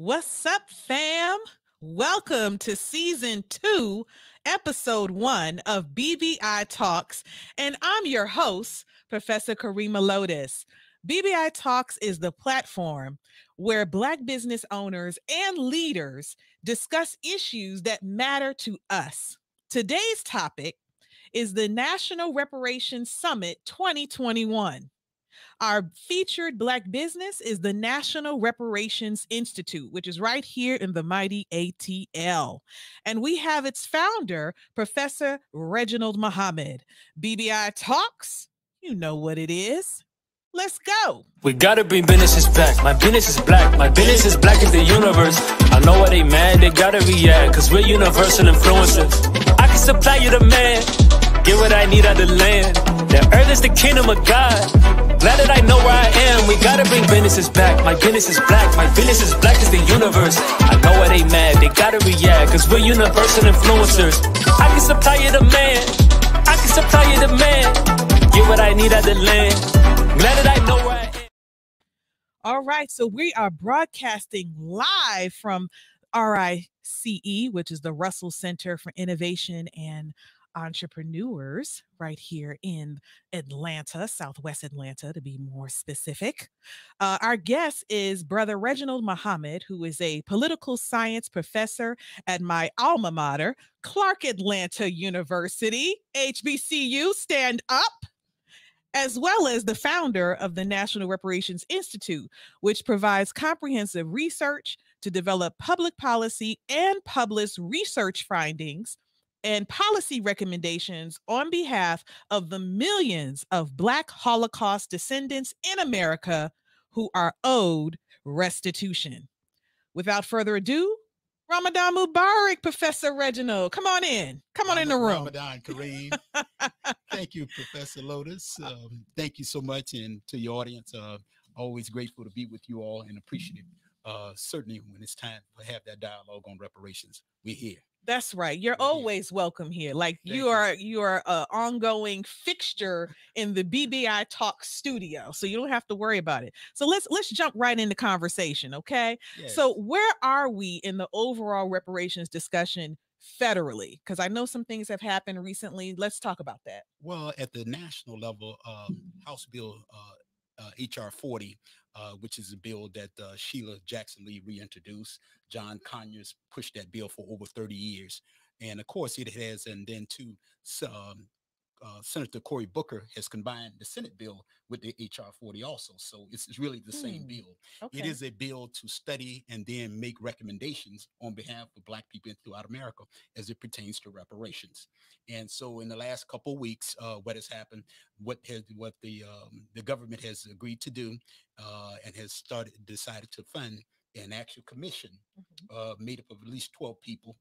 What's up, fam? Welcome to season 2, episode 1 of BBI Talks, and I'm your host, Professor KARRIEMAH LOTUS. BBI Talks is the platform where Black business owners and leaders discuss issues that matter to us. Today's topic is the National Reparations Summit 2021. Our featured Black business is the National Reparations Institute, which is right here in the mighty ATL. And we have its founder, Professor Reginald Muhammad. BBI Talks, you know what it is. Let's go. We gotta bring businesses back. My business is black. My business is black as the universe. I know why they mad, they gotta react, cause we're universal influencers. I can supply you the man, get what I need out of the land. The earth is the kingdom of God. Glad that I know where I am. We gotta bring businesses back. My business is black. My business is black as the universe. I know why they mad, they gotta react, cause we're universal influencers. I can supply you the man, I can supply you the man. Get what I need out of the land. Glad that I know where I am. All right, so we are broadcasting live from RICE, which is the Russell Center for Innovation and Entrepreneurs, right here in Atlanta, Southwest Atlanta, to be more specific. Our guest is Brother Reginald Muhammad, who is a political science professor at my alma mater, Clark Atlanta University, HBCU, stand up, as well as the founder of the National Reparations Institute, which provides comprehensive research to develop public policy and publish research findings and policy recommendations on behalf of the millions of Black Holocaust descendants in America who are owed restitution. Without further ado, Ramadan Mubarak, Professor Reginald. Come on in. Come on in the room. Ramadan Kareem. Thank you, Professor Lotus. Thank you so much. And to your audience, always grateful to be with you all and appreciative. Certainly when it's time to have that dialogue on reparations, we're here. That's right. You're always welcome here. Like you are an ongoing fixture in the BBI Talk studio, so you don't have to worry about it. So let's jump right into conversation, okay? Yes. So where are we in the overall reparations discussion federally? Because I know some things have happened recently. Let's talk about that. Well, at the national level, House Bill HR 40, which is a bill that Sheila Jackson Lee reintroduced. John Conyers pushed that bill for over 30 years. And of course it has, and then too, Senator Cory Booker has combined the Senate bill with the HR 40 also. So it's really the same bill. Okay. It is a bill to study and then make recommendations on behalf of Black people throughout America as it pertains to reparations. And so in the last couple of weeks, what has happened, what the government has agreed to do and has decided to fund an actual commission made up of at least 12 people.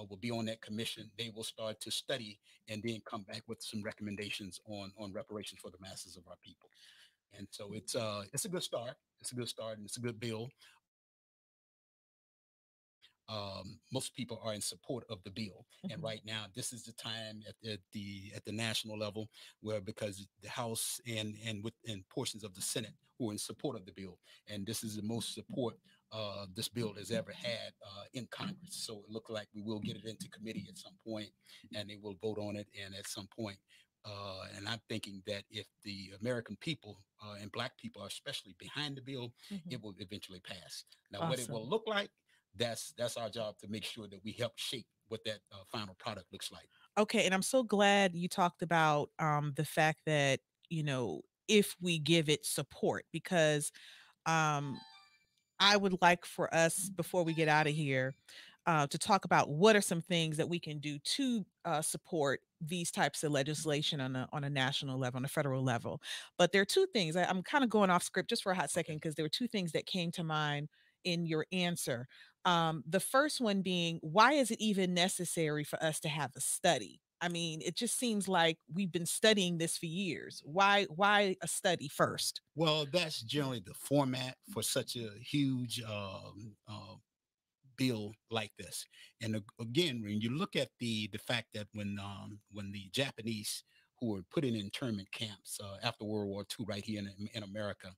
Will be on that commission. They will start to study and then come back with some recommendations on reparations for the masses of our people. And so it's a good start. It's a good start, and it's a good bill. Most people are in support of the bill, and right now this is the time at the national level where, because the House and portions of the Senate who are in support of the bill, and this is the most support this bill has ever had in Congress. So it looks like we will get it into committee at some point, and they will vote on it. And at some point, and I'm thinking that if the American people and Black people are especially behind the bill, it will eventually pass. Now, Awesome. what it will look like, that's our job, to make sure that we help shape what that final product looks like. Okay, and I'm so glad you talked about the fact that, if we give it support, because I would like for us, before we get out of here, to talk about what are some things that we can do to support these types of legislation on a national level, on a federal level. But there are two things. I'm kind of going off script just for a hot second, because there were two things that came to mind in your answer. The first one being, why is it even necessary for us to have a study? I mean, it just seems like we've been studying this for years. Why a study first? Well, that's generally the format for such a huge bill like this. And again, when you look at the fact that when the Japanese who were put in internment camps after World War II right here in America.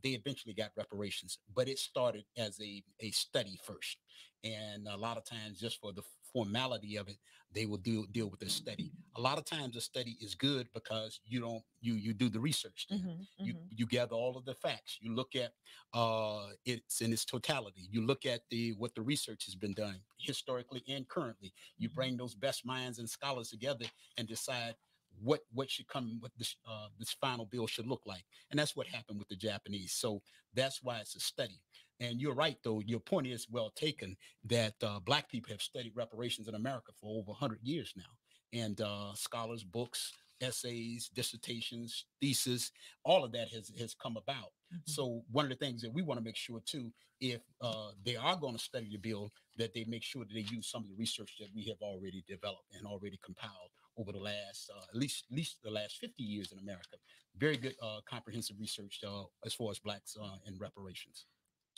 They eventually got reparations, but it started as a study first. And a lot of times, just for the formality of it, they will deal with the study. A lot of times, a study is good because you do the research. Then you gather all of the facts. You look at it's in its totality. You look at what the research has been done historically and currently. You bring those best minds and scholars together and decide what should come, what this final bill should look like. And that's what happened with the Japanese. So that's why it's a study. And you're right, though. Your point is well taken that Black people have studied reparations in America for over 100 years now. And scholars, books, essays, dissertations, thesis, all of that has come about. So one of the things that we want to make sure too, if they are going to study the bill, that they make sure that they use some of the research that we have already developed and already compiled over the last at least the last 50 years in America. Very good comprehensive research as far as Blacks in reparations.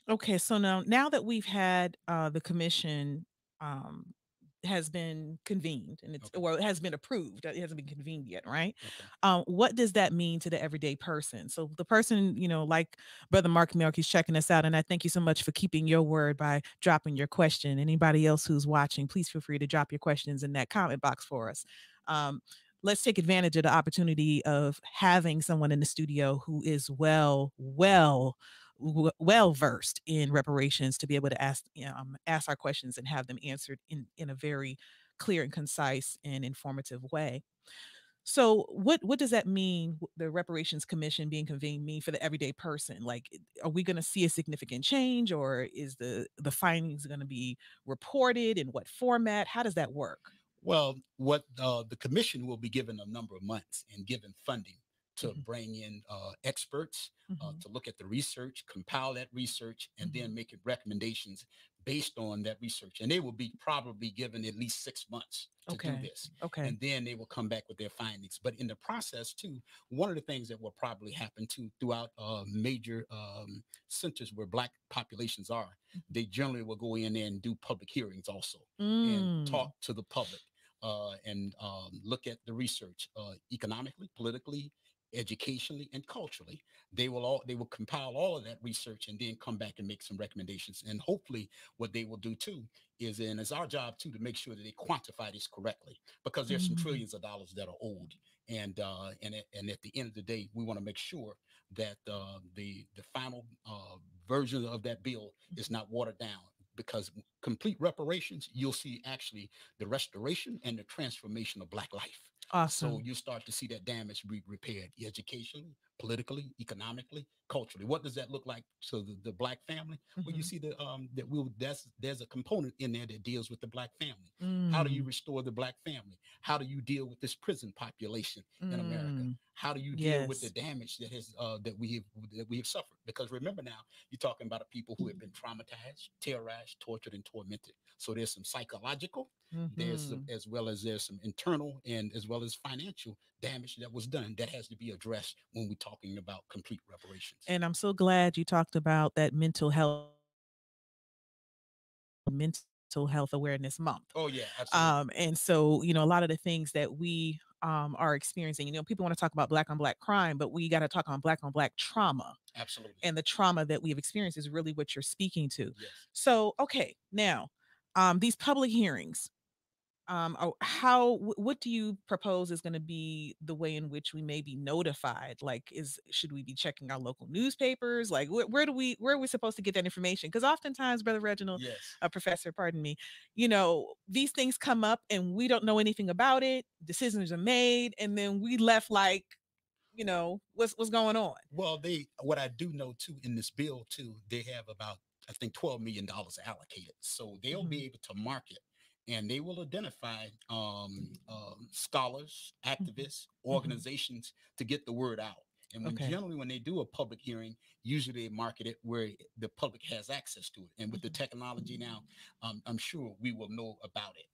Okay, so now that we've had the commission um, has been convened and it's Okay. well, it has been approved. It hasn't been convened yet, right? Okay. What does that mean to the everyday person? So the person, like Brother Mark Milk, he's checking us out, and I thank you so much for keeping your word by dropping your question. Anybody else who's watching, please feel free to drop your questions in that comment box for us. Um, let's take advantage of the opportunity of having someone in the studio who is well versed in reparations to be able to ask our questions and have them answered in a very clear and concise and informative way. So what does that mean, the reparations commission being convened, mean for the everyday person? Like, are we going to see a significant change, or is the findings going to be reported in what format? How does that work? Well, what the commission will be given a number of months and given funding to Mhm. bring in experts Mhm. to look at the research, compile that research, and Mhm. then make recommendations based on that research. And they will be probably given at least 6 months to do Okay. this. Okay. And then they will come back with their findings. But in the process, too, one of the things that will probably happen too throughout major centers where Black populations are, they generally will go in there and do public hearings also and Mm. talk to the public and look at the research economically, politically, educationally, and culturally. They will compile all of that research and then come back and make some recommendations. And hopefully, what they will do too is, and it's our job too to make sure that they quantify this correctly, because there's some Mm. trillions of dollars that are owed. And at the end of the day, we want to make sure that the final version of that bill is not watered down, because complete reparations, you'll see actually the restoration and the transformation of Black life. So Awesome. you start to see that damage be repaired educationally, politically, economically, culturally. What does that look like to the Black family? Well, you Mhm. see there's a component in there that deals with the Black family. How do you Mm. restore the Black family? How do you deal with this prison population in America? Mm. How do you deal with the Yes. damage that we have suffered? Because remember now, you're talking about a people who have been traumatized, terrorized, tortured, and tormented. So there's some psychological, there's some, Mhm. as well as there's some internal and as well as financial damage that was done that has to be addressed when we're talking about complete reparations. And I'm so glad you talked about that mental health awareness month. Oh yeah, absolutely, And so, a lot of the things that we are experiencing, people want to talk about Black on Black crime, but we got to talk on Black trauma. absolutely. And the trauma that we have experienced is really what you're speaking to. Yes. So, okay, now, these public hearings, what do you propose is going to be the way in which we may be notified? Like, should we be checking our local newspapers? Like, where are we supposed to get that information? Because oftentimes, Brother Reginald, Yes. Professor, pardon me, these things come up and we don't know anything about it. Decisions are made, and then we left like, what's going on? Well, what I do know too in this bill too, they have about I think $12 million allocated, so they'll Hmm. be able to market and they will identify scholars, activists, Hmm. organizations to get the word out. And when Okay. generally when they do a public hearing, usually they market it where the public has access to it. And with the technology now, I'm sure we will know about it.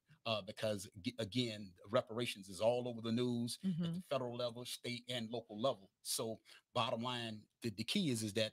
because again, reparations is all over the news at the Mm-hmm. federal level, state, and local level. So, bottom line, the key is that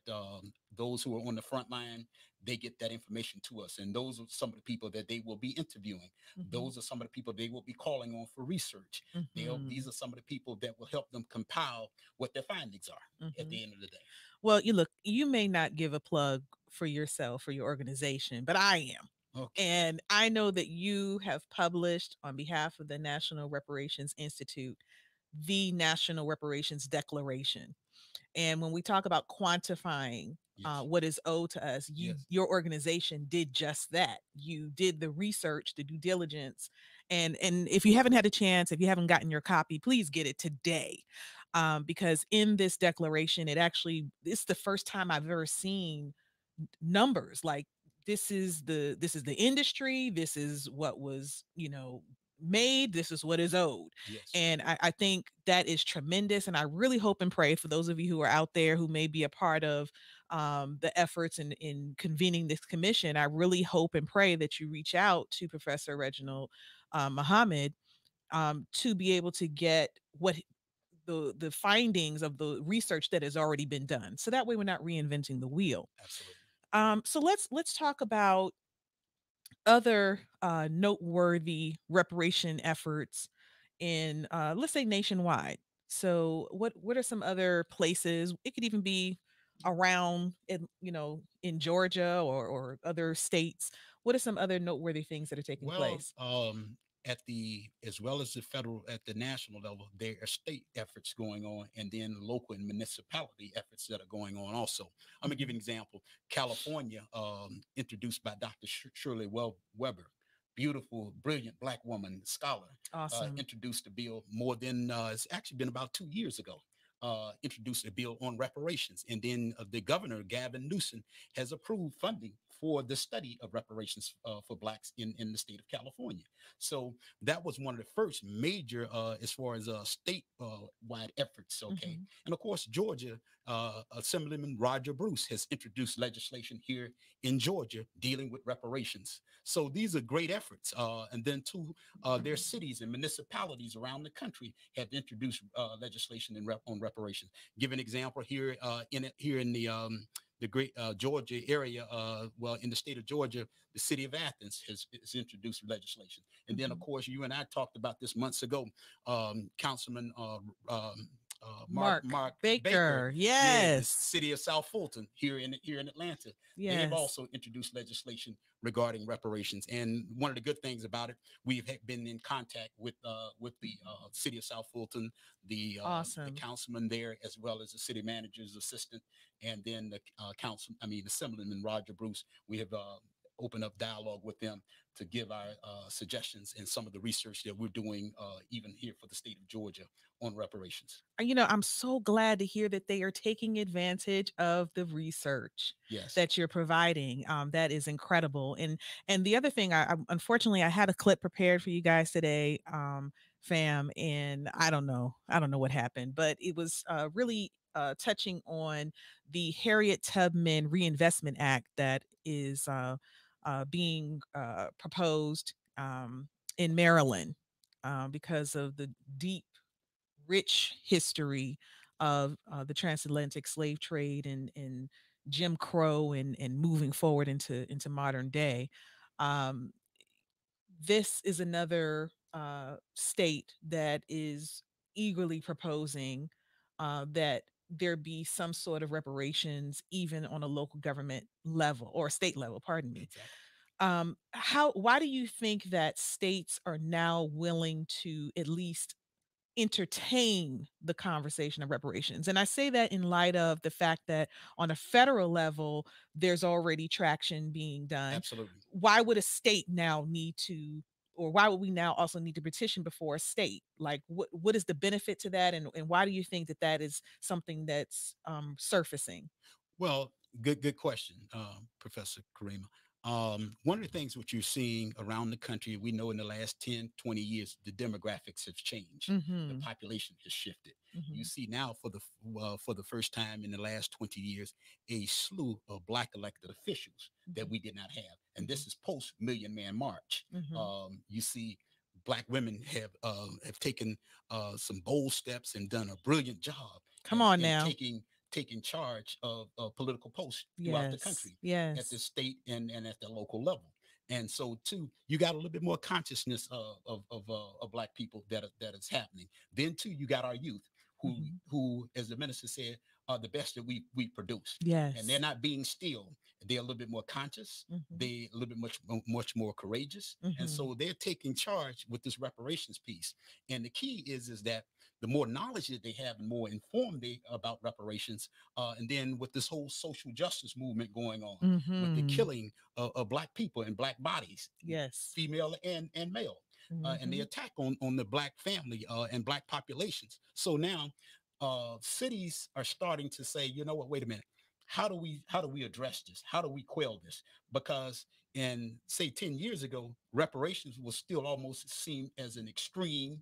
those who are on the front line, they get that information to us, and those are some of the people that they will be interviewing. Mm-hmm. Those are some of the people they will be calling on for research. These Mm-hmm. are some of the people that will help them compile what their findings are at Mm-hmm. the end of the day. Well, you look, you may not give a plug for yourself or your organization, but I am. Okay. And I know that you have published on behalf of the National Reparations Institute the National Reparations Declaration. And when we talk about quantifying Yes. what is owed to us, Yes. your organization did just that. You did the research, the due diligence, and if you haven't had a chance, if you haven't gotten your copy, please get it today, because in this declaration, it's the first time I've ever seen numbers like this is the industry, this is what was made, this is what is owed. Yes. And I think that is tremendous, and I really hope and pray for those of you who are out there who may be a part of the efforts in convening this commission. I really hope and pray that you reach out to Professor Reginald Muhammad, to be able to get what the findings of the research that has already been done, so that way we're not reinventing the wheel. Absolutely. So let's talk about other noteworthy reparation efforts in, let's say, nationwide. So what are some other places? It could even be around in Georgia or other states. What are some other noteworthy things that are taking Well, place? at the as well as the federal at the national level, there are state efforts going on, and then local and municipality efforts that are going on. Also, I'm gonna give you an example. California, introduced by Dr. Shirley Weber, beautiful, brilliant black woman scholar, Awesome. introduced a bill more than it's actually been about 2 years ago. Introduced a bill on reparations, and then the governor Gavin Newsom has approved funding for the study of reparations for blacks in the state of California. So that was one of the first major, as far as state wide efforts. Okay, Hmm. and of course Georgia, Assemblyman Roger Bruce has introduced legislation here in Georgia dealing with reparations. So these are great efforts. And then too, their cities and municipalities around the country have introduced legislation on reparations. Give an example here, here in the great Georgia area, well, in the state of Georgia, the city of Athens has introduced legislation. And then, of Hmm. course, you and I talked about this months ago. Councilman Mark Mark Baker, Baker, yeah, the yes, city of South Fulton here in Atlanta, they have yes. also introduced legislation regarding reparations. And one of the good things about it, we've been in contact with the city of South Fulton, the Awesome. councilman there, as well as the city manager's assistant, and then the Assemblyman Roger Bruce. We have opened up dialogue with them to give our suggestions and some of the research that we're doing, even here for the state of Georgia on reparations. I'm so glad to hear that they are taking advantage of the research Yes. that you're providing. That is incredible. And the other thing, unfortunately I had a clip prepared for you guys today, fam, and I don't know what happened, but it was really touching on the Harriet Tubman Reinvestment Act that is being proposed in Maryland, because of the deep rich history of the transatlantic slave trade and Jim Crow and moving forward into modern day. Um, this is another state that is eagerly proposing that there be some sort of reparations, even on a local government level or state level. Pardon me. Exactly. Why do you think that states are now willing to at least entertain the conversation of reparations? And I say that in light of the fact that on a federal level, there's already traction being done. Absolutely. Why would a state now need to, or why would we now also need to petition before a state? Like, what is the benefit to that? And why do you think that that is something that's surfacing? Well, good question, Professor Karima. One of the things what you're seeing around the country, we know in the last 10, 20 years, the demographics have changed. The population has shifted. You see now for the first time in the last 20 years, a slew of Black elected officials that we did not have. And this is post Million Man March. You see Black women have taken some bold steps and done a brilliant job. Come on in now. Taking charge of political posts throughout the country, at the state and at the local level. And so too, you got a little bit more consciousness of Black people that is happening. Then too, you got our youth who, as the minister said, are the best that we produce. And they're not being still. They're a little bit more conscious. They're a little bit much more courageous. And so they're taking charge with this reparations piece. And the key is that the more knowledge that they have, the more informed they about reparations. And then with this whole social justice movement going on, with the killing of Black people and Black bodies, female and male, and the attack on the Black family and Black populations. So now cities are starting to say, you know what, wait a minute. How do we address this? How do we quell this? Because in, say, 10 years ago, reparations was still almost seen as an extreme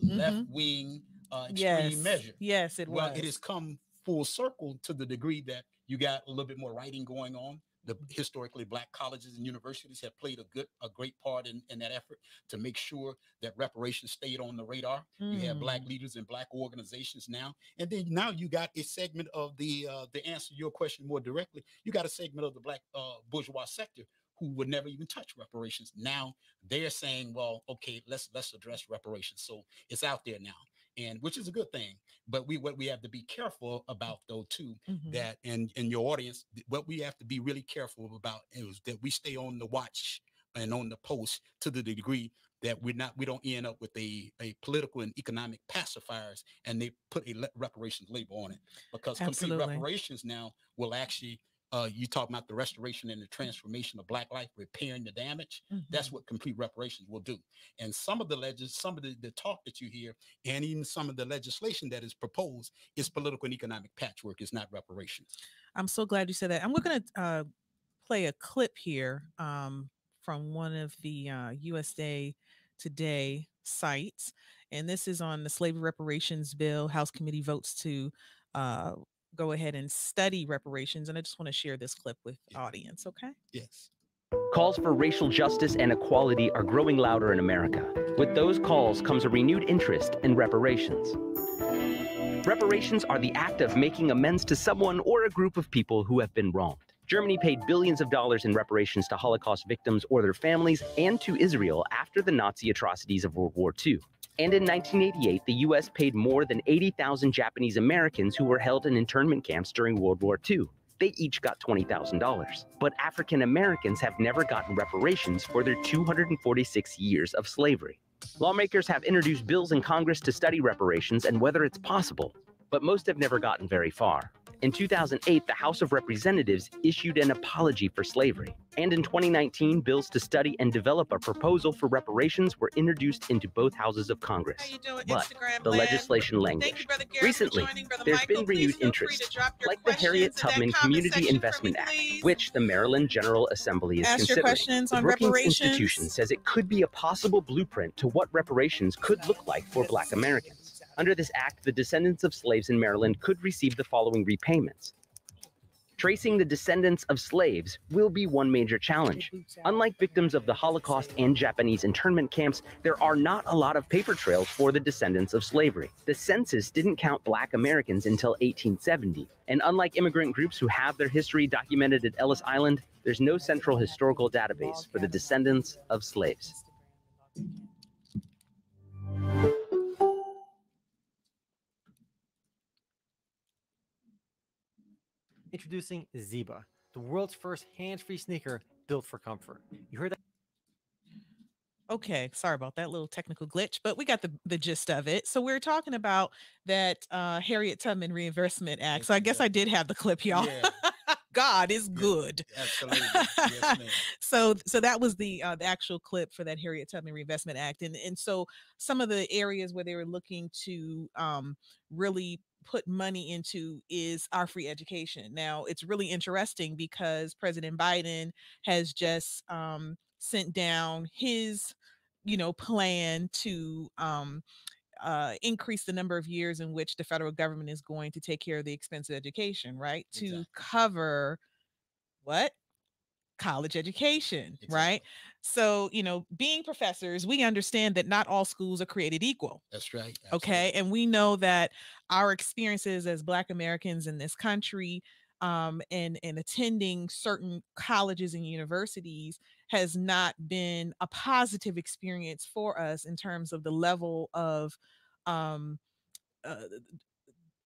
left-wing extreme measure. Yes, it was. Well, it has come full circle to the degree that you got a little bit more writing going on. The historically Black colleges and universities have played a great part in that effort to make sure that reparations stayed on the radar. You have Black leaders and Black organizations now, and then now you got a segment of the answer your question more directly. You got a segment of the Black bourgeois sector who would never even touch reparations. Now they're saying, well, okay, let's address reparations. So it's out there now, and which is a good thing. But what we have to be careful about, though, too, that and your audience, what we have to be really careful about is that we stay on the watch and on the post to the degree that we don't end up with a political and economic pacifiers and they put a reparations label on it, because complete reparations now will actually you talk about the restoration and the transformation of Black life, repairing the damage. That's what complete reparations will do. And some of the the talk that you hear, and even some of the legislation that is proposed, is political and economic patchwork. It's not reparations. I'm so glad you said that. I'm going to play a clip here from one of the USA Today sites, and this is on the slavery reparations bill. House committee votes to go ahead and study reparations. And I just want to share this clip with the audience. Okay. Yes. Calls for racial justice and equality are growing louder in America. With those calls comes a renewed interest in reparations. Reparations are the act of making amends to someone or a group of people who have been wronged. Germany paid billions of dollars in reparations to Holocaust victims or their families and to Israel after the Nazi atrocities of World War II. And in 1988, the U.S. paid more than 80,000 Japanese Americans who were held in internment camps during World War II. They each got $20,000. But African Americans have never gotten reparations for their 246 years of slavery. Lawmakers have introduced bills in Congress to study reparations and whether it's possible, but most have never gotten very far. In 2008, the House of Representatives issued an apology for slavery. And in 2019, bills to study and develop a proposal for reparations were introduced into both houses of Congress. But the legislation languished. Recently, there's been renewed interest, like the Harriet Tubman Community Investment Act, which the Maryland General Assembly is considering. The Brookings Institution says it could be a possible blueprint to what reparations could look like for Black Americans. Under this act, the descendants of slaves in Maryland could receive the following repayments. Tracing the descendants of slaves will be one major challenge. Unlike victims of the Holocaust and Japanese internment camps, there are not a lot of paper trails for the descendants of slavery. The census didn't count Black Americans until 1870. And unlike immigrant groups who have their history documented at Ellis Island, there's no central historical database for the descendants of slaves. Introducing Ziba, the world's first hands-free sneaker built for comfort. You heard that? Okay, sorry about that little technical glitch, but we got the gist of it. So we're talking about that Harriet Tubman Reinvestment Act. So I guess I did have the clip, y'all. Yeah. God is good. Absolutely. Yes, ma'am. So that was the actual clip for that Harriet Tubman Reinvestment Act, and so some of the areas where they were looking to really put money into is our free education. Now it's really interesting because President Biden has just sent down his plan to increase the number of years in which the federal government is going to take care of the expense of education, right? To Exactly. cover what? College education, right? Exactly. So, being professors, we understand that not all schools are created equal. That's right. Okay. Absolutely. And we know that our experiences as Black Americans in this country, and attending certain colleges and universities has not been a positive experience for us in terms of the level of um, uh,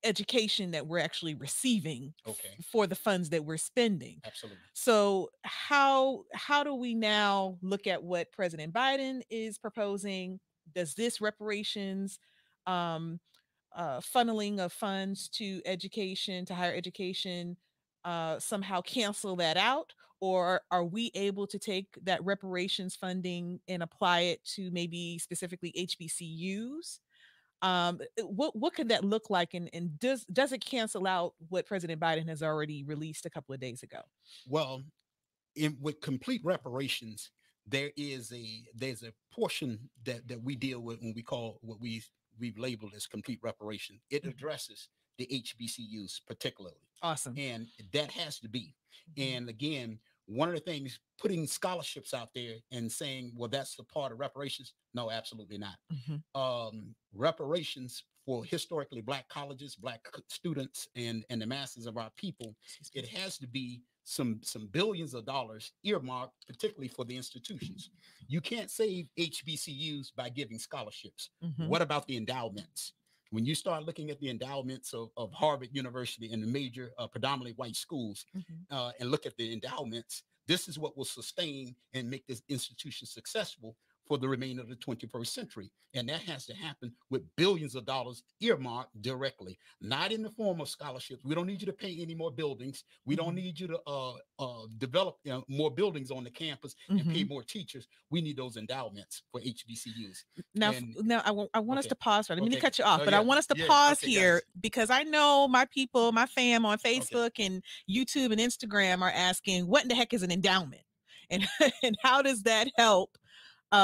education that we're actually receiving Okay. for the funds that we're spending. Absolutely. So how do we now look at what President Biden is proposing? Does this reparations um funneling of funds to education, to higher education, somehow cancel that out? Or are we able to take that reparations funding and apply it to maybe specifically HBCUs? What could that look like, and does it cancel out what President Biden has already released a couple of days ago? Well, with complete reparations, there's a portion that we deal with when we call what we've labeled as complete reparation. It addresses the HBCUs particularly, Awesome. and that has to be. Mhm. And again, one of the things, putting scholarships out there and saying, well, that's a part of reparations. No, absolutely not. Mhm. Reparations for historically Black colleges, Black students, and the masses of our people, Excuse me. it has to be some billions of dollars earmarked, particularly for the institutions. You can't save HBCUs by giving scholarships. Mhm. What about the endowments? When you start looking at the endowments of Harvard University and the major predominantly white schools, Mhm. and look at the endowments, this is what will sustain and make this institution successful for the remainder of the 21st century. And that has to happen with billions of dollars earmarked directly, not in the form of scholarships. We don't need you to paint any more buildings. We don't Mhm. need you to develop more buildings on the campus and pay Mhm. more teachers. We need those endowments for HBCUs. Now, And now I want us okay, to pause. I didn't mean to okay, cut you off, oh but I yeah, want us to yeah, pause okay, got here because I know my people, my fam on okay. Facebook and YouTube and Instagram are asking, what in the heck is an endowment? And and how does that help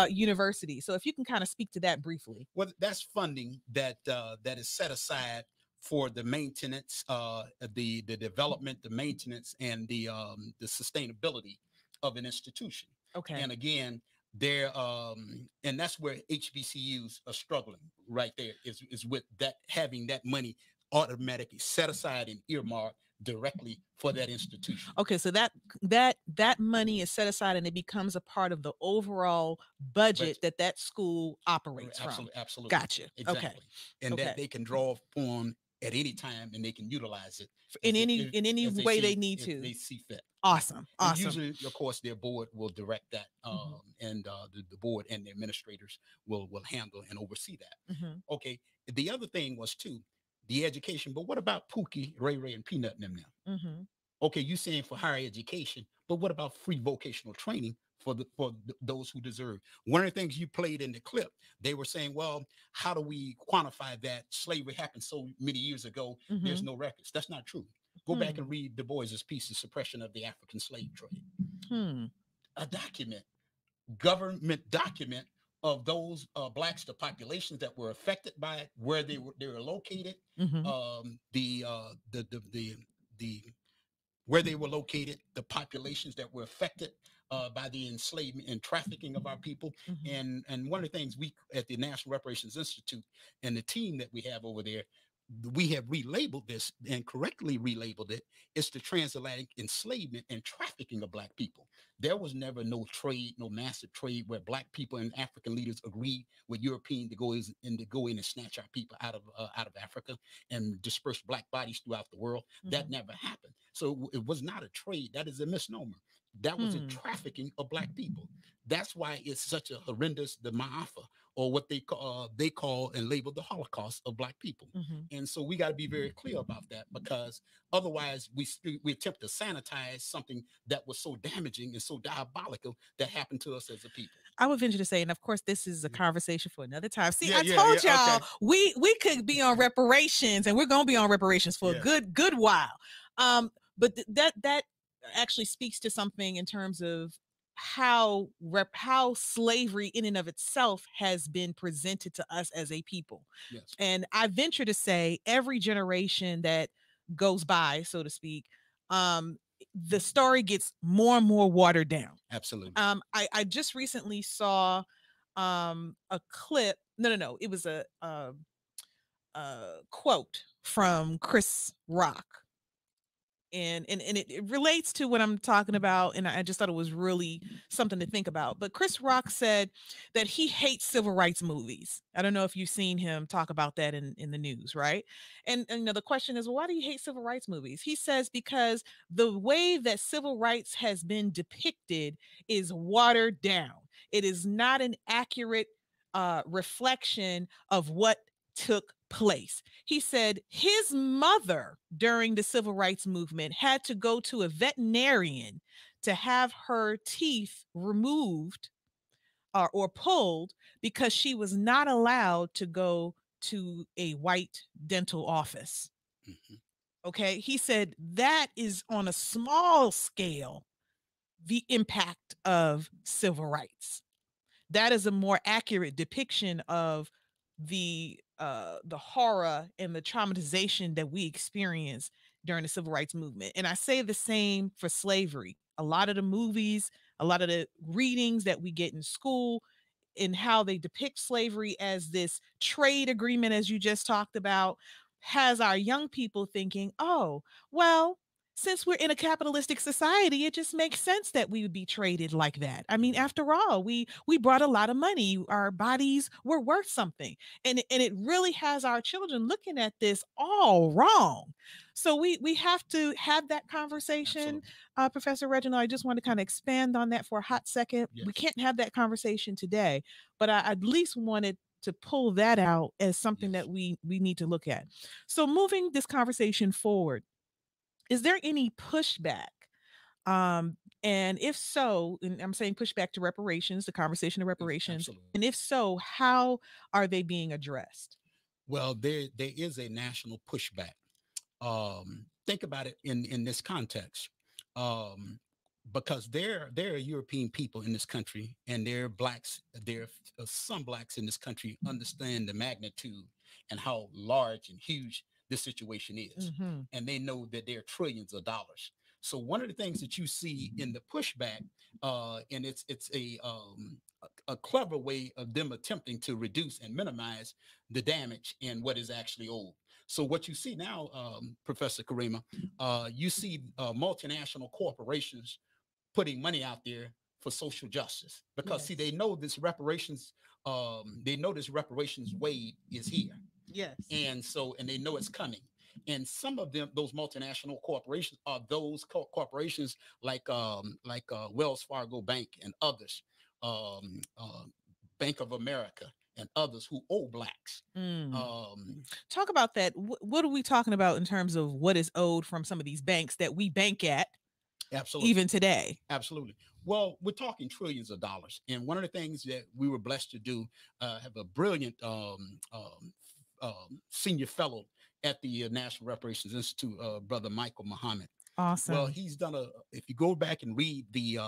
university? So if you can kind of speak to that briefly. Well, that's funding that is set aside for the maintenance, the development, the maintenance, and the sustainability of an institution. Okay. And again, there and that's where HBCUs are struggling right there, is with that, having that money automatically set aside and earmarked directly for that institution. Okay, so that money is set aside and it becomes a part of the overall budget But that school operates from. absolutely, absolutely, Gotcha. Okay. exactly, and Okay. that they can draw upon at any time, and they can utilize it In any as they way they see, need if to. they see fit. Awesome. And Awesome. usually, of course, their board will direct that, Mhm. and the board and the administrators will handle and oversee that. Mhm. Okay. The other thing was too the education, but what about Pookie, Ray Ray, and Peanut and them now? Mhm. Okay, you saying for higher education, but what about free vocational training for those who deserve? One of the things you played in the clip, they were saying, well, how do we quantify that slavery happened so many years ago? There's Mhm. no records. That's not true. Go back and read Du Bois's piece, The Suppression of the African Slave Trade. Hmm. A document, government document of those blacks, the populations that were affected by it, where they were located, Mhm. the where they were located, the populations that were affected by the enslavement and trafficking of our people. Mhm. And one of the things we at the National Reparations Institute and the team that we have over there, we have relabeled this and correctly relabeled it. It's the transatlantic enslavement and trafficking of black people. There was never no trade, no massive trade where black people and African leaders agreed with European to go in and snatch our people out of Africa and disperse black bodies throughout the world. That Mhm. never happened. So it was not a trade. That is a misnomer. That was a Hmm. trafficking of black people. That's why it's such a horrendous, the Ma'afa, or what they call and label the Holocaust of Black people. And so we got to be very clear about that, because otherwise we attempt to sanitize something that was so damaging and so diabolical that happened to us as a people. I would venture to say, and of course, this is a conversation for another time. See, Yeah, I yeah, told yeah, y'all okay. we could be on reparations, and we're gonna be on reparations for Yeah. a good while. But that actually speaks to something in terms of how slavery in and of itself has been presented to us as a people. Yes. And I venture to say every generation that goes by, so to speak, the story gets more and more watered down. Absolutely. I just recently saw a clip. No. It was a quote from Chris Rock. And it relates to what I'm talking about, and I just thought it was really something to think about. But Chris Rock said that he hates civil rights movies. I don't know if you've seen him talk about that in the news, right? And you know, the question is, well, why do you hate civil rights movies? He says because the way that civil rights has been depicted is watered down. It is not an accurate reflection of what took place. He said his mother during the civil rights movement had to go to a veterinarian to have her teeth removed or pulled because she was not allowed to go to a white dental office. Okay. He said that is on a small scale the impact of civil rights. That is a more accurate depiction of the horror and the traumatization that we experienced during the civil rights movement. And I say the same for slavery. A lot of the movies, a lot of the readings that we get in school, in how they depict slavery as this trade agreement, as you just talked about, has our young people thinking, oh, well, since we're in a capitalistic society, it just makes sense that we would be traded like that. I mean, after all, we brought a lot of money. Our bodies were worth something. And it really has our children looking at this all wrong. So we have to have that conversation. Professor Reginald, I just want to kind of expand on that for a hot second. Yes. We can't have that conversation today, but I at least wanted to pull that out as something Yes. that we need to look at. So moving this conversation forward, is there any pushback? And if so, and I'm saying pushback to reparations, the conversation of reparations, Absolutely. and if so, how are they being addressed? Well, there is a national pushback. Think about it in this context, because there are European people in this country, and there are blacks. There are some blacks in this country understand the magnitude and how large and huge this situation is, and they know that there are trillions of dollars. So one of the things that you see in the pushback, and it's a clever way of them attempting to reduce and minimize the damage and what is actually owed. So what you see now, Professor KARRIEMAH, you see multinational corporations putting money out there for social justice, because see, they know this reparations wave is here. Yes. And they know it's coming. And some of them, those multinational corporations, are those corporations like Wells Fargo Bank and others, Bank of America and others, who owe blacks. Talk about that. What are we talking about in terms of what is owed from some of these banks that we bank at? Absolutely. Even today. Absolutely. Well, we're talking trillions of dollars. And one of the things that we were blessed to do, have a brilliant senior fellow at the National Reparations Institute, Brother Michael Muhammad. Awesome. Well, he's done if you go back and read the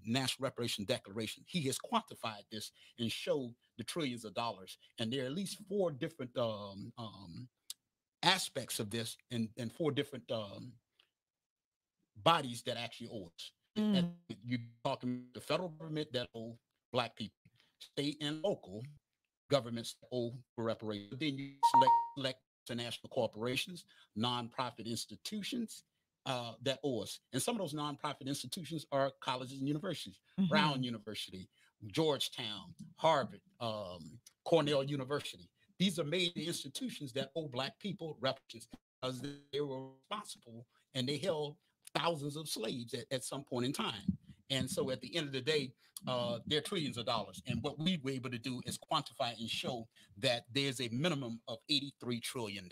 National Reparation Declaration, he has quantified this and showed the trillions of dollars. And there are at least 4 different aspects of this, and 4 different bodies that actually owe us. And you're talking the federal government that owe black people, state and local governments that owe for reparations. Then you select international corporations, nonprofit institutions that owe us. And some of those nonprofit institutions are colleges and universities, Brown University, Georgetown, Harvard, Cornell University. These are major institutions that owe black people reparations because they were responsible and they held thousands of slaves at some point in time. And so at the end of the day, they're trillions of dollars. And what we were able to do is quantify and show that there's a minimum of $83 trillion.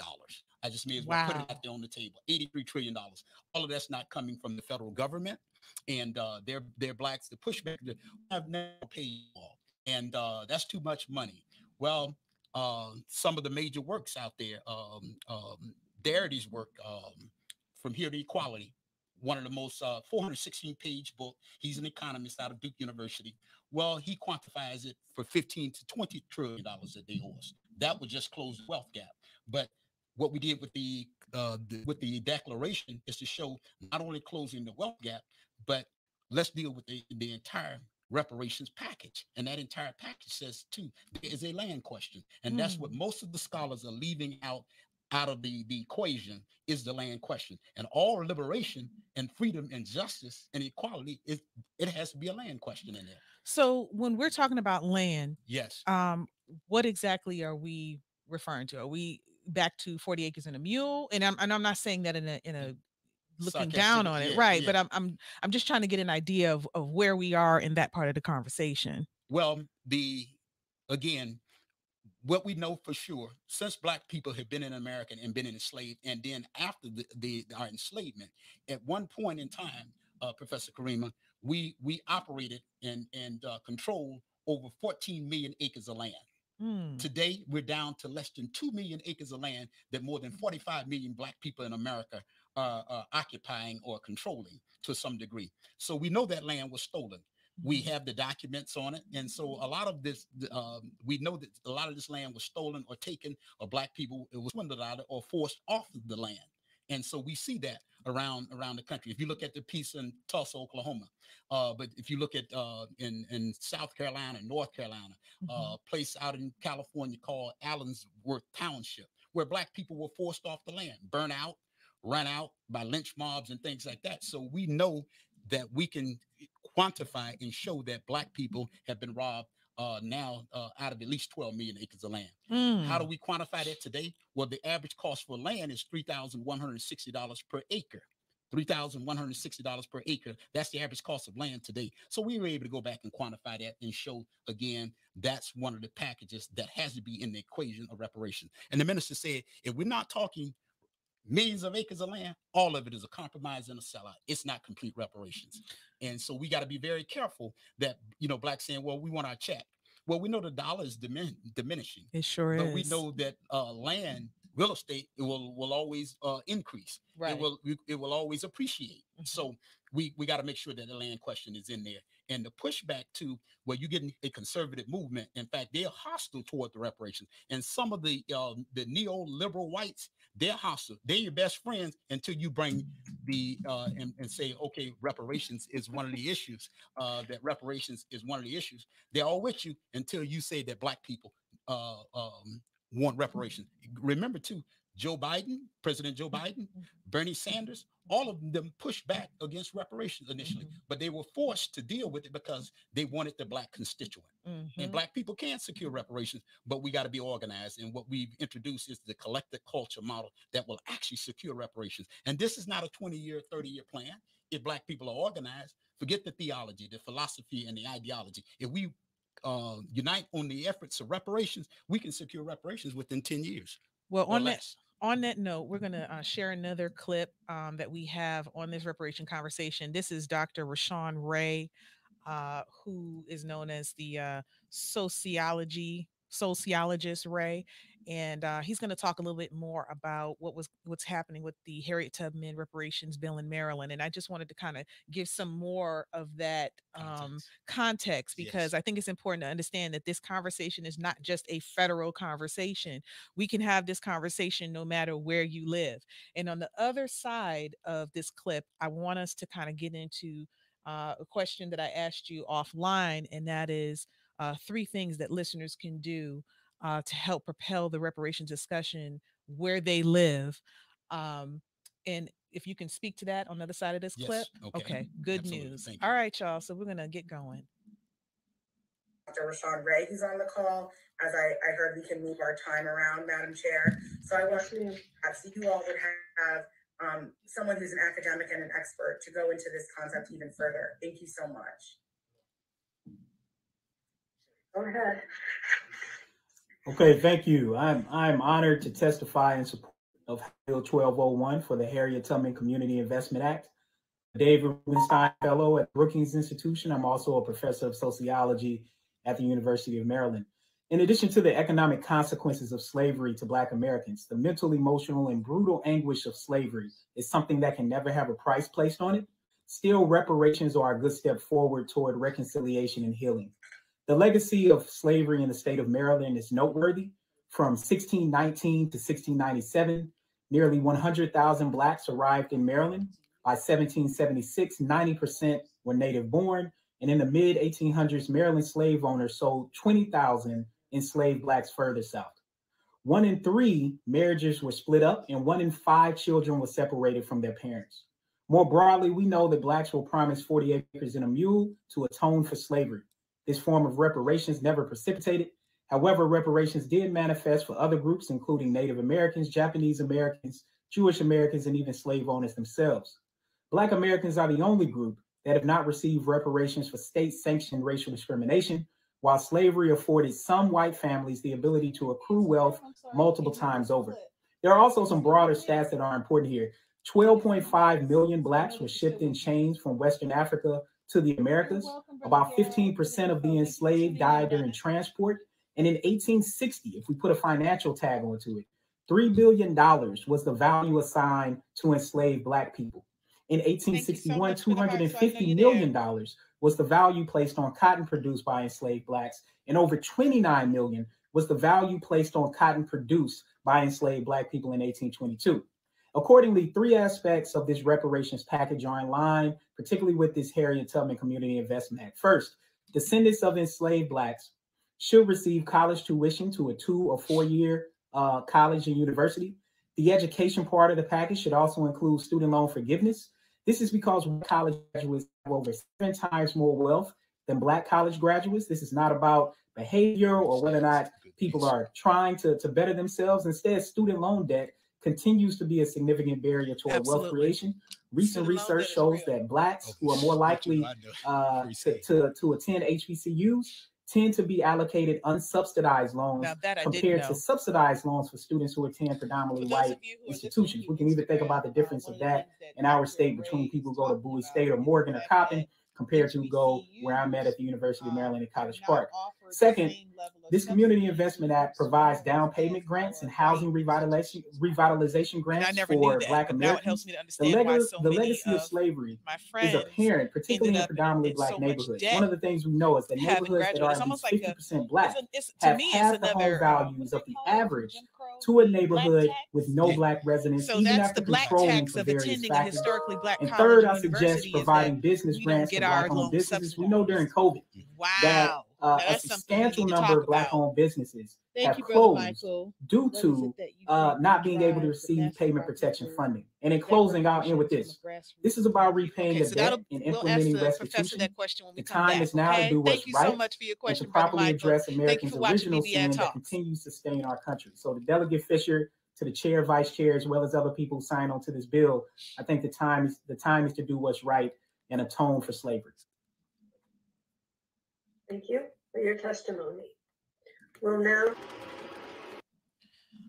I just may as well put it Wow. out there on the table. $83 trillion. All of that's not coming from the federal government. And they're blacks. The pushback, I've never paid you all. And that's too much money. Well, some of the major works out there, Darity's work, From Here to Equality, one of the most 416-page book. He's an economist out of Duke University. Well, he quantifies it for 15 to 20 trillion dollars that they owe us. That would just close the wealth gap. But what we did with the declaration is to show not only closing the wealth gap, but let's deal with the entire reparations package. And that entire package says too, there is a land question. And that's what most of the scholars are leaving out of the equation, is the land question. And all liberation and freedom and justice and equality, it has to be a land question in there. So when we're talking about land, Yes. what exactly are we referring to? Are we back to 40 acres and a mule? And I'm not saying that in a looking down on it, Yeah, right? yeah. But I'm just trying to get an idea of where we are in that part of the conversation. Well, again, what we know for sure, since black people have been in America and been enslaved, and then after our enslavement, at one point in time, Professor KARRIEMAH, we operated and controlled over 14 million acres of land. Today, we're down to less than 2 million acres of land that more than 45 million black people in America are occupying or controlling to some degree. So we know that land was stolen. We have the documents on it. And so a lot of this, we know that a lot of this land was stolen or taken, or black people, it was swindled out of or forced off of the land. And so we see that around the country. If you look at the piece in Tulsa, Oklahoma, but if you look at in South Carolina, North Carolina, place out in California called Allensworth Township, where black people were forced off the land, burn out, run out by lynch mobs and things like that. So we know that we can quantify and show that black people have been robbed now out of at least 12 million acres of land. How do we quantify that today? Well, the average cost for land is $3,160 per acre. $3,160 per acre. That's the average cost of land today. So we were able to go back and quantify that and show, again, that's one of the packages that has to be in the equation of reparation. And the minister said, if we're not talking millions of acres of land, all of it is a compromise and a sellout. It's not complete reparations. And so we got to be very careful that, blacks saying, well, we want our check. Well, we know the dollar is diminishing. It sure is. But we know that land, real estate, it will always increase. Right. It will always appreciate. So we got to make sure that the land question is in there. And the pushback to where you're getting a conservative movement. In fact, they're hostile toward the reparations. And some of the neoliberal whites, they're hostile. They're your best friends until you bring the and say, okay, reparations is one of the issues. That reparations is one of the issues. They're all with you until you say that black people want reparations. Remember too, President Joe Biden, Bernie Sanders, all of them pushed back against reparations initially, but they were forced to deal with it because they wanted the black constituent. And black people can secure reparations, but we got to be organized. And what we've introduced is the collective culture model that will actually secure reparations. And this is not a 20-year, 30-year plan. If black people are organized, forget the theology, the philosophy, and the ideology. If we unite on the efforts of reparations, we can secure reparations within 10 years. Well, on that note, we're going to share another clip that we have on this reparation conversation. This is Dr. Rashawn Ray, who is known as the sociologist Ray. And he's going to talk a little bit more about what's happening with the Harriet Tubman reparations bill in Maryland. And I just wanted to kind of give some more of that context because I think it's important to understand that this conversation is not just a federal conversation. We can have this conversation no matter where you live. And on the other side of this clip, I want us to kind of get into a question that I asked you offline, and that is 3 things that listeners can do to help propel the reparations discussion where they live. And if you can speak to that on the other side of this clip. Okay, good news. All right, y'all. So we're going to get going. Dr. Rashawn Ray, who's on the call. As I heard, we can move our time around, Madam Chair. So I want to perhaps you all would have someone who's an academic and an expert to go into this concept even further. Thank you so much. Go ahead. Okay, thank you. I'm honored to testify in support of Bill 1201 for the Harriet Tubman Community Investment Act. David Rubenstein Fellow at Brookings Institution. I'm also a professor of sociology at the University of Maryland. In addition to the economic consequences of slavery to Black Americans, the mental, emotional, and brutal anguish of slavery is something that can never have a price placed on it. Still, reparations are a good step forward toward reconciliation and healing. The legacy of slavery in the state of Maryland is noteworthy. From 1619 to 1697, nearly 100,000 Blacks arrived in Maryland. By 1776, 90% were native born. And in the mid 1800s, Maryland slave owners sold 20,000 enslaved Blacks further south. 1 in 3 marriages were split up, and 1 in 5 children were separated from their parents. More broadly, we know that Blacks were promised 40 acres and a mule to atone for slavery. This form of reparations never precipitated. However, reparations did manifest for other groups, including Native Americans, Japanese Americans, Jewish Americans, and even slave owners themselves. Black Americans are the only group that have not received reparations for state-sanctioned racial discrimination, while slavery afforded some white families the ability to accrue wealth multiple times over. There are also some broader stats that are important here. 12.5 million Blacks were shipped in chains from Western Africa to the Americas. About 15% of the enslaved died during transport. And in 1860, if we put a financial tag onto it, $3 billion was the value assigned to enslaved Black people. In 1861, $250 million was the value placed on cotton produced by enslaved Blacks, and over 29 million was the value placed on cotton produced by enslaved Black people in 1822. Accordingly, 3 aspects of this reparations package are in line, particularly with this Harriet Tubman Community Investment Act. First, descendants of enslaved Blacks should receive college tuition to a 2 or 4 year college and university. The education part of the package should also include student loan forgiveness. This is because college graduates have over 7 times more wealth than Black college graduates. This is not about behavior or whether or not people are trying to better themselves. Instead, student loan debt continues to be a significant barrier toward wealth creation. Recent research shows that Blacks who are more likely to attend HBCUs tend to be allocated unsubsidized loans compared to subsidized loans for students who attend predominantly white institutions. We can even think about the difference of that in our state between people who go to Bowie State or Morgan or Coppin compared to go where I'm at the University of Maryland at College Park. Second, this Community Investment Act provides down payment grants and housing revitalization grants for Black Americans. The legacy of slavery is apparent, particularly in predominantly Black neighborhoods. One of the things we know is that neighborhoods that are at least 50% Black have half the home values of the average to a neighborhood with no Black residents, even after controlling for various factors. And third, I suggest providing business grants for Black-owned businesses. We know during COVID that a substantial number of Black-owned businesses have closed due to not being able to receive payment protection funding. And in closing, I'll end with this. This is about repaying the debt and implementing restitution. The time is now to do what's right and to properly address Americans' original sin that continues to stain our country. So to Delegate Fisher, to the chair, vice chair, as well as other people who signed on to this bill, I think the time is to do what's right and atone for slavery. Thank you for your testimony. Well, now.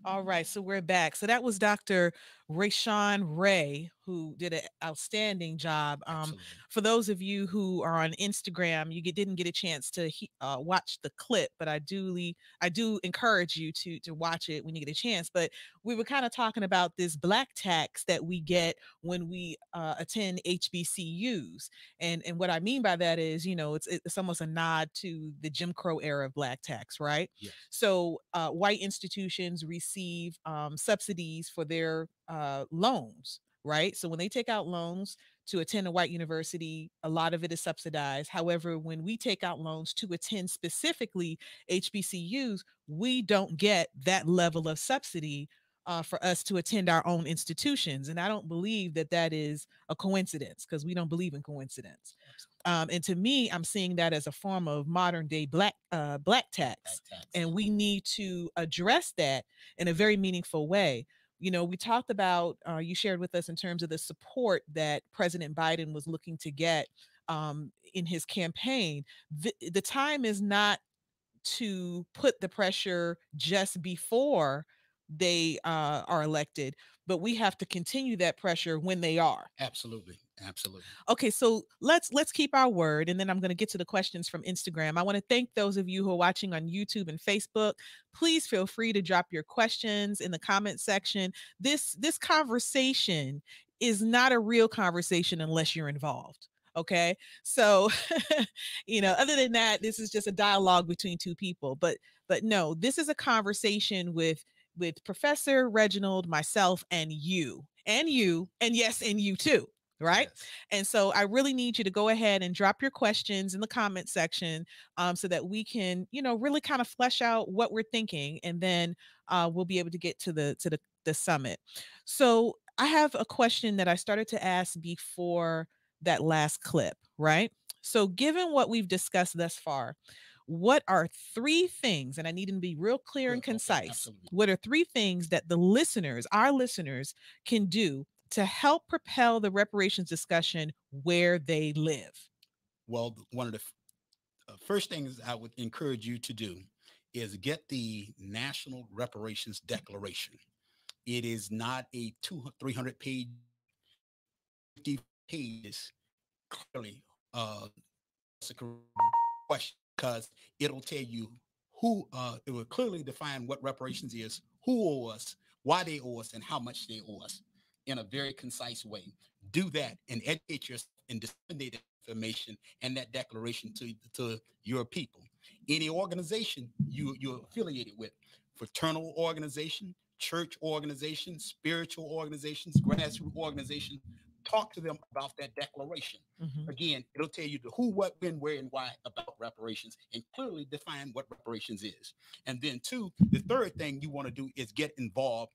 All right, so we're back. So that was Dr. Rayshawn Ray, who did an outstanding job. For those of you who are on Instagram, you didn't get a chance to watch the clip, but I do encourage you to watch it when you get a chance. But we were kind of talking about this Black tax that we get when we attend HBCUs. And what I mean by that is, it's almost a nod to the Jim Crow era of Black tax, right? Yes. So white institutions receive subsidies for their loans, right? So when they take out loans to attend a white university, a lot of it is subsidized. However, when we take out loans to attend specifically HBCUs, we don't get that level of subsidy for us to attend our own institutions. And I don't believe that is a coincidence, because we don't believe in coincidence. And to me, I'm seeing that as a form of modern day black tax. And we need to address that in a very meaningful way. We talked about, you shared with us in terms of the support that President Biden was looking to get in his campaign. The time is not to put the pressure just before they are elected, but we have to continue that pressure when they are. Absolutely. Absolutely. Okay, so let's keep our word, and then I'm going to get to the questions from Instagram. I want to thank those of you who are watching on YouTube and Facebook. Please feel free to drop your questions in the comment section. This conversation is not a real conversation unless you're involved. Okay, so other than that, this is just a dialogue between two people. But no, this is a conversation with Professor Reginald, myself, and you, and yes, and you too. Right. Yes. And so I really need you to go ahead and drop your questions in the comment section, so that we can, really kind of flesh out what we're thinking. And then we'll be able to get to the summit. So I have a question that I started to ask before that last clip. Right. So given what we've discussed thus far, what are three things, and I need them to be real clear and Okay, concise. absolutely. What are three things that our listeners can do to help propel the reparations discussion where they live? Well, one of the first things I would encourage you to do is get the National Reparations Declaration. It is not a 300 page, 50 pages, clearly it's a question, because it'll tell you it will clearly define what reparations is, who owe us, why they owe us, and how much they owe us in a very concise way. Do that and educate yourself and disseminate that information and that declaration to your people. Any organization you're affiliated with, fraternal organization, church organizations, spiritual organizations, grassroots organizations, talk to them about that declaration. Mhm. Again, it'll tell you the who, what, when, where, and why about reparations, and clearly define what reparations is. And then two, the third thing you want to do is get involved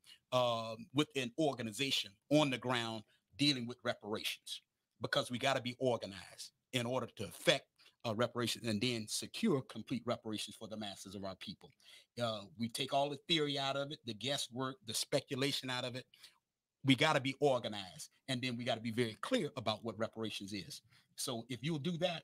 with an organization on the ground dealing with reparations, because we got to be organized in order to affect reparations and then secure complete reparations for the masses of our people. We take all the theory out of it, the guesswork, the speculation out of it. We got to be organized, and then we got to be very clear about what reparations is. So if you'll do that,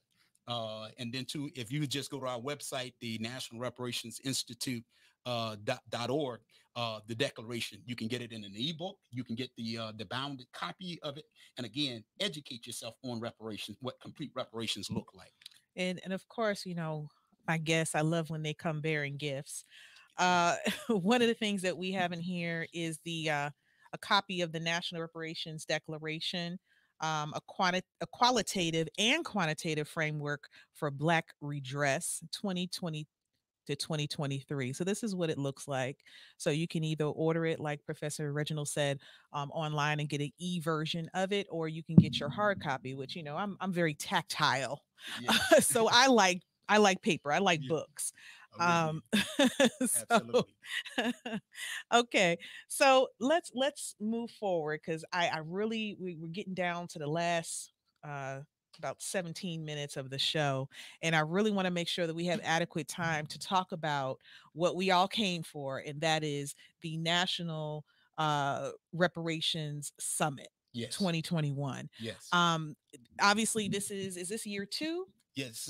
and then two, if you just go to our website, the National Reparations Institute .org, the declaration, you can get it in an ebook, you can get the bounded copy of it, and again, educate yourself on reparations, what complete reparations look like. And of course, I guess I love when they come bearing gifts. One of the things that we have in here is a copy of the National Reparations Declaration, a qualitative and quantitative framework for Black redress 2020 to 2023. So this is what it looks like. So you can either order it, like Professor Reginald said, online and get an e-version of it, or you can get your hard copy, which I'm very tactile. Yes. So I like paper. I like Yeah. books. Originally. So Absolutely. okay, so let's move forward, because I really we're getting down to the last about 17 minutes of the show, and I really want to make sure that we have adequate time to talk about what we all came for, and that is the National Reparations Summit Yes. 2021. Yes. Obviously is this year 2? Yes,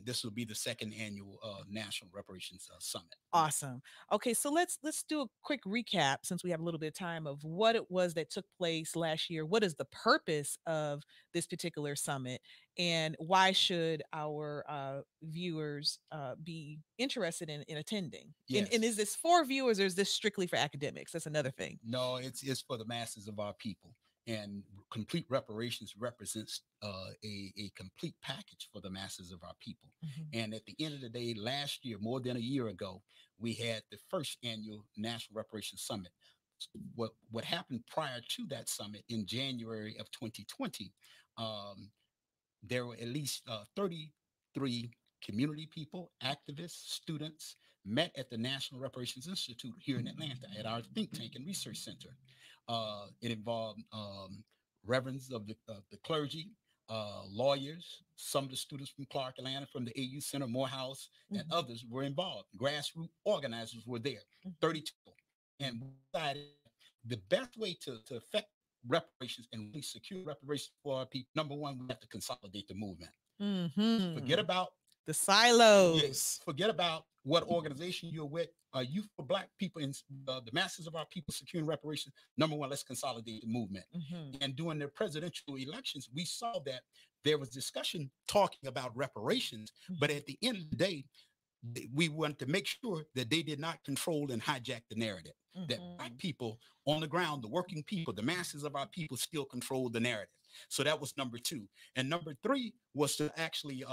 this will be the second annual National Reparations Summit. Awesome. Okay, so let's do a quick recap, since we have a little bit of time, of what it was that took place last year. What is the purpose of this particular summit, and why should our viewers be interested in attending? Yes. And is this for viewers, or is this strictly for academics? That's another thing. No, it's for the masses of our people. And complete reparations represents a complete package for the masses of our people. Mhm. And at the end of the day, last year, more than a year ago, we had the first annual National Reparations Summit. What happened prior to that summit in January of 2020, there were at least 33 community people, activists, students met at the National Reparations Institute here in Atlanta at our think tank and research center. It involved reverends of the clergy, lawyers, some of the students from Clark Atlanta, from the AU Center, Morehouse, and others were involved. Grassroots organizers were there, 32 people. And we decided the best way to affect reparations and really secure reparations for our people, number one, we have to consolidate the movement. Forget about the silos. Forget about what organization you're with. You for Black people and the masses of our people securing reparations. Number one, let's consolidate the movement. And during the presidential elections, we saw that there was discussion talking about reparations, but at the end of the day, we want to make sure that they did not control and hijack the narrative. That Black people on the ground, the working people, the masses of our people still control the narrative. So that was number two. And number three was to actually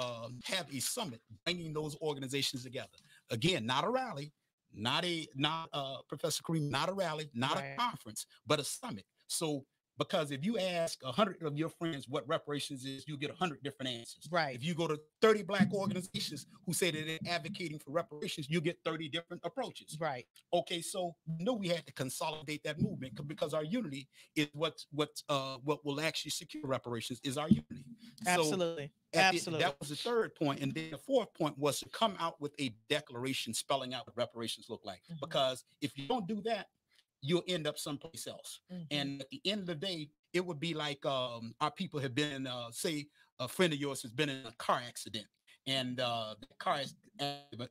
have a summit, bringing those organizations together. Again, not a rally, not Professor Kareem, not a rally, not a conference, but a summit. So because if you ask 100 of your friends what reparations is, you get 100 different answers. Right. If you go to 30 Black organizations who say that they're advocating for reparations, you get 30 different approaches. Right. Okay, so we knew we had to consolidate that movement because our unity is what will actually secure reparations is our unity. Absolutely. So Absolutely. that was the third point. And then the fourth point was to come out with a declaration spelling out what reparations look like. Because if you don't do that, you'll end up someplace else. And at the end of the day, it would be like our people have been, say, a friend of yours has been in a car accident, and the car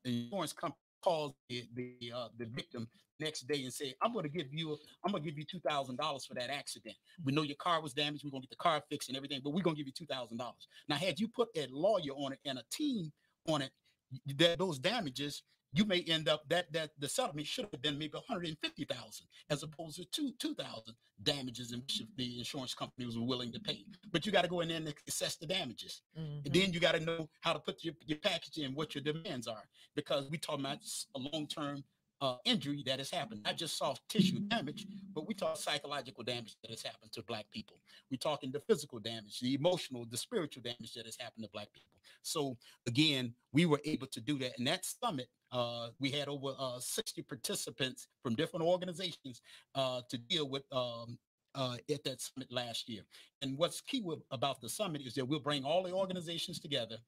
insurance company calls the victim next day and say, I'm gonna give you $2,000 for that accident. We know your car was damaged, we're gonna get the car fixed and everything, but we're gonna give you $2,000. Now, had you put a lawyer on it and a team on it, those damages, you may end up that the settlement should have been maybe 150,000 as opposed to 2,000 damages in which the insurance company was willing to pay. But you got to go in there and assess the damages. And then you got to know how to put your package in, what your demands are, because we talking about a long-term injury that has happened, not just soft tissue damage, but we talk psychological damage that has happened to Black people. We're talking the physical damage, the emotional, the spiritual damage that has happened to Black people. So again, we were able to do that. And that summit, we had over 60 participants from different organizations to deal with at that summit last year. And what's key about the summit is that we'll bring all the organizations together.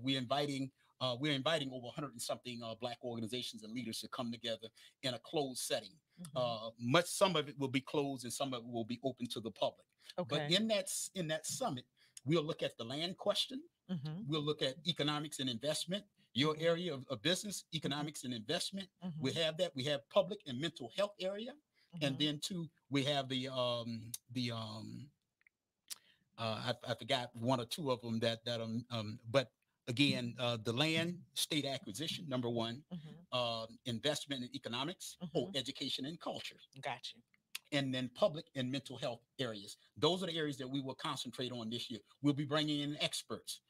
We're inviting over 100 and something Black organizations and leaders to come together in a closed setting. Some of it will be closed and some of it will be open to the public. But in that summit, we'll look at the land question. We'll look at economics and investment, your area of business, economics and investment. We have that. We have public and mental health area. And then too, we have I forgot one or two of them but again, the land state acquisition, number one, investment in economics, education and culture. Gotcha. And then public and mental health areas. Those are the areas that we will concentrate on this year. We'll be bringing in experts.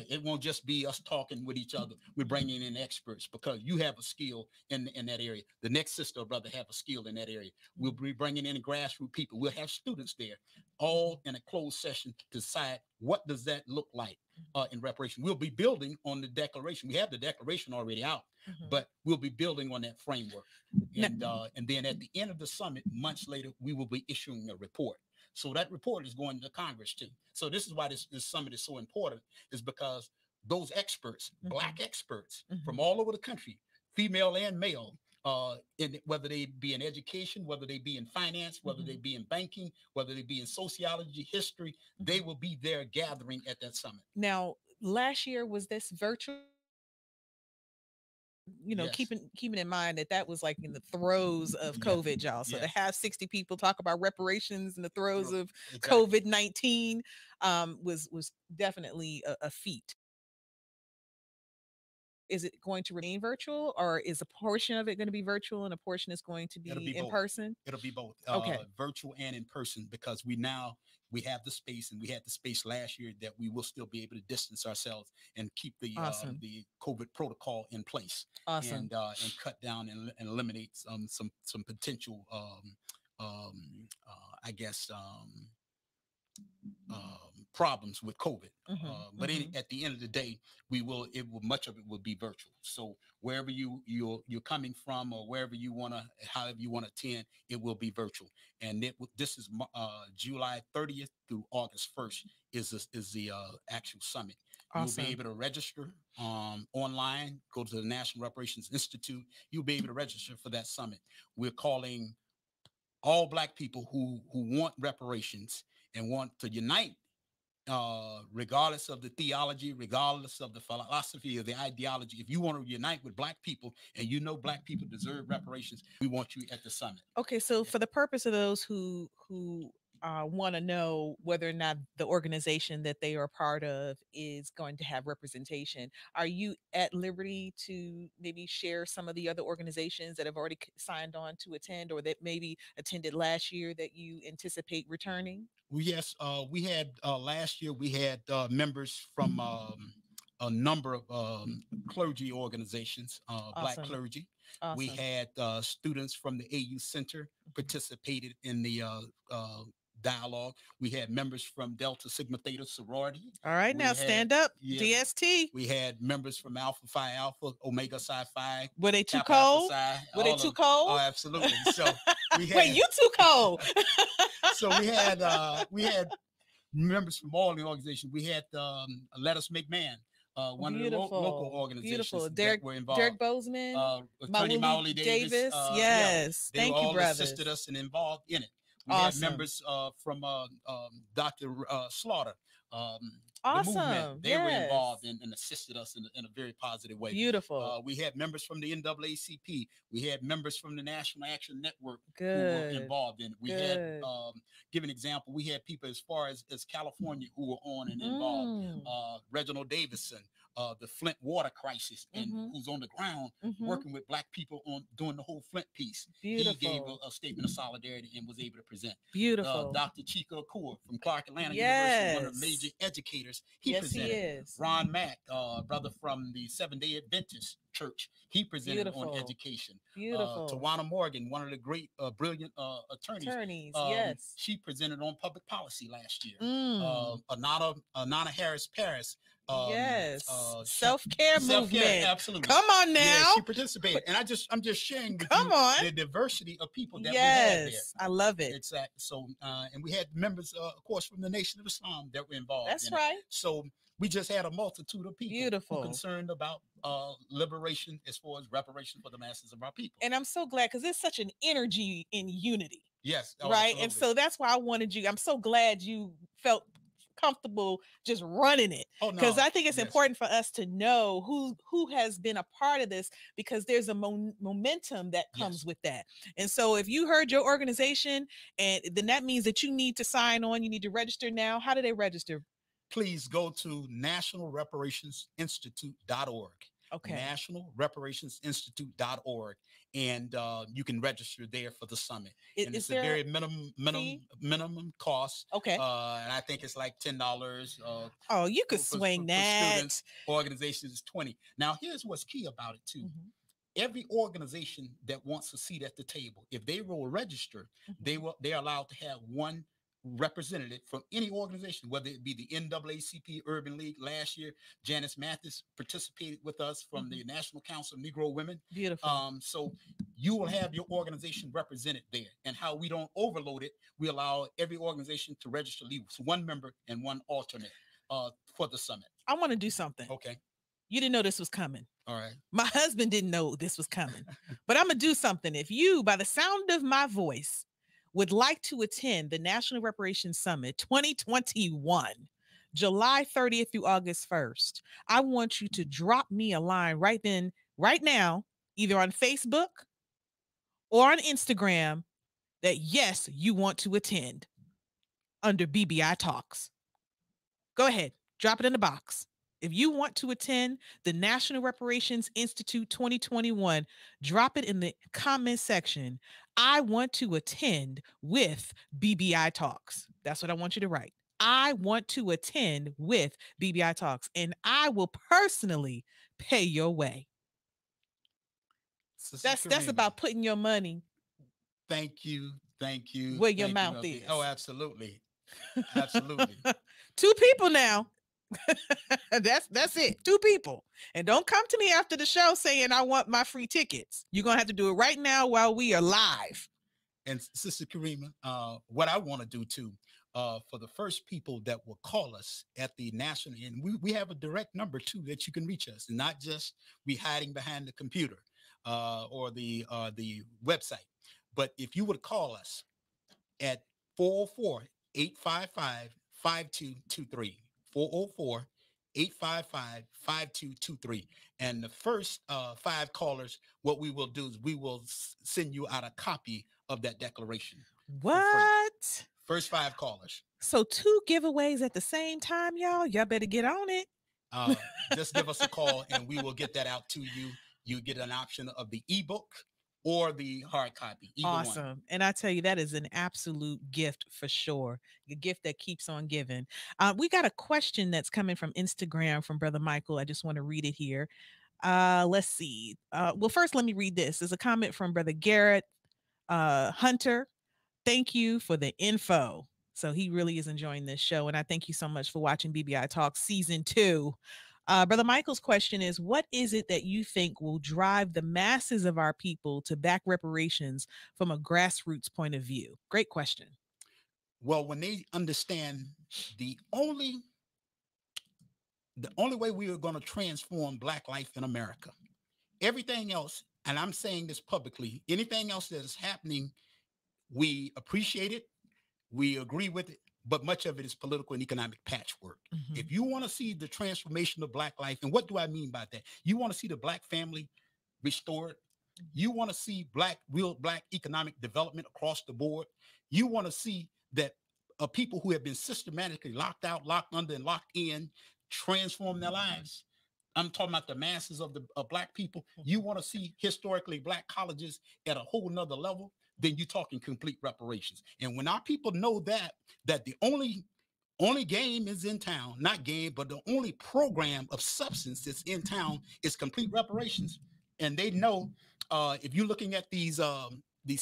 It won't just be us talking with each other. We're bringing in experts because you have a skill in that area. The next sister or brother have a skill in that area. We'll be bringing in grassroots people. We'll have students there, all in a closed session to decide what does that look like in reparation. We'll be building on the declaration. We have the declaration already out, but we'll be building on that framework. And then at the end of the summit, months later, we will be issuing a report. So that report is going to Congress too. So this is why this summit is so important, is because those experts, Black experts from all over the country, female and male, whether they be in education, whether they be in finance, whether they be in banking, whether they be in sociology, history, they will be there gathering at that summit. Now, last year, was this virtual? Yes. keeping in mind that was like in the throes of COVID, y'all. So to have 60 people talk about reparations in the throes of COVID-19 was definitely a feat. Is it going to remain virtual, or is a portion of it going to be virtual and a portion is going to be in both. person? It'll be both. Okay. Virtual and in person, because we have the space, and we had the space last year that we will still be able to distance ourselves and keep the COVID protocol in place. Awesome. And cut down and eliminate some potential problems with COVID. But at the end of the day, much of it will be virtual. So wherever you're coming from, or however you want to attend, it will be virtual. And this is July 30th through August 1st is the actual summit. Awesome. You'll be able to register online. Go to the National Reparations Institute. You'll be able to register for that summit. We're calling all Black people who want reparations and want to unite, regardless of the theology, regardless of the philosophy or the ideology. If you want to unite with Black people and you know Black people deserve reparations, we want you at the summit. Okay, so for the purpose of those who want to know whether or not the organization that they are a part of is going to have representation, are you at liberty to maybe share some of the other organizations that have already signed on to attend, or that maybe attended last year that you anticipate returning? Well, yes, we had last year. We had members from a number of clergy organizations, Black Awesome. clergy. Awesome. We had students from the AU Center participated in the dialogue. We had members from Delta Sigma Theta sorority. All right, We now had- stand up. yeah, DST. We had members from Alpha Phi Alpha, Omega Psi Phi. Were they too Kappa Alpha cold? Psi, Were they all too of- cold? Oh, absolutely. So we had, Wait, you too cold. so we had members from all the organizations. We had Let Us Make Man, one of the local organizations Beautiful. that were involved. Derek Bozeman, Attorney Mauli Davis. Yes. They Thank you, all brothers. assisted us and involved in it. We Awesome. had members from Dr. Slaughter, the Awesome. movement. They were Yes. involved and assisted us in a very positive way. Beautiful. We had members from the NAACP. We had members from the National Action Network who Good. were involved in it. We Good. had, give an example, we had people as far as California who were on and involved. Reginald Davison, the Flint water crisis, and who's on the ground working with Black people on doing the whole Flint piece. Beautiful. He gave a statement of solidarity and was able to present. Beautiful. Dr. Chico Akur from Clark Atlanta University, one of the Yes. major educators, he Yes, he presented. is. Ron Mack, brother from the Seventh-day Adventist Church, he presented Beautiful. on education. Beautiful. Tawana Morgan, one of the great, brilliant attorneys, yes. she presented on public policy last year. Mm. Anana Harris Paris. Yes. Self-care movement. Absolutely. Come on Yeah, now. she participated, and I'm just sharing with Come you on. the diversity of people that we had there. Yes. I love it. Exactly. So, and we had members, of course, from the Nation of Islam that were involved. That's in it. right. So we just had a multitude of people Beautiful. who concerned about liberation as far as reparation for the masses of our people. And I'm so glad because there's such an energy in unity. Yes. Oh, Right. And absolutely. so that's why I wanted you. I'm so glad you felt comfortable just running it, Oh, no. because I think it's Yes. important for us to know who has been a part of this, because there's a momentum that comes Yes. with that. And so if you heard your organization, and then that means that you need to sign on, you need to register now. How do they register? Please go to nationalreparationsinstitute.org. Okay. nationalreparationsinstitute.org, and you can register there for the summit. And Is it's a there very minimum cost. Okay. And I think it's like $10. Oh, you could for swing that. students. Organizations is $20. Now, here's what's key about it too. Mhm. Every organization that wants a seat at the table, if they will register, they're allowed to have one representative from any organization, whether it be the NAACP Urban League. Last year, Janice Mathis participated with us from the National Council of Negro Women. Beautiful. So you will have your organization represented there. And how we don't overload it, we allow every organization to register leaders, one member and one alternate for the summit. I want to do something. Okay. You didn't know this was coming. All right. My husband didn't know this was coming, but I'm going to do something. If you, by the sound of my voice, would like to attend the National Reparations Summit 2021, July 30th through August 1st, I want you to drop me a line right now, either on Facebook or on Instagram, that yes, you want to attend under BBI Talks. Go ahead, drop it in the box. If you want to attend the National Reparations Institute 2021, drop it in the comment section. I want to attend with BBI Talks. That's what I want you to write. I want to attend with BBI Talks, and I will personally pay your way. That's about putting your money. Thank you. Where your mouth is. Oh, absolutely. Absolutely. 2 people now. That's it. 2 people. And don't come to me after the show saying I want my free tickets. You're going to have to do it right now while we are live. And Sister KARRIEMAH, what I want to do too, for the first people that will call us at the national, and we have a direct number too that you can reach us, and not just we hiding behind the computer or the website. But if you would call us at 404-855-5223, 404-855-5223. And the first 5 callers, what we will do is we will send you out a copy of that declaration. What? First 5 callers. So 2 giveaways at the same time, y'all. Y'all better get on it. Just give us a call and we will get that out to you. You get an option of the ebook or the hard copy. Awesome. One. And I tell you, that is an absolute gift for sure. A gift that keeps on giving. We got a question that's coming from Instagram from Brother Michael. I just want to read it here. Let's see. Well, first, let me read this. There's a comment from Brother Garrett Hunter. Thank you for the info. So he really is enjoying this show. And I thank you so much for watching BBI Talk Season 2. Brother Michael's question is, what is it that you think will drive the masses of our people to back reparations from a grassroots point of view? Great question. Well, when they understand the only way we are going to transform Black life in America, everything else, and I'm saying this publicly, anything else that is happening, we appreciate it, we agree with it, but much of it is political and economic patchwork. Mm-hmm. If you want to see the transformation of Black life, and what do I mean by that? You want to see the Black family restored. You want to see real Black economic development across the board. You want to see that people who have been systematically locked out, locked under, and locked in transform their lives. I'm talking about the masses of Black people. You want to see historically Black colleges at a whole nother level, then you're talking complete reparations. And when our people know that the only game is in town, not game, but the only program of substance that's in town is complete reparations. And they know if you're looking at these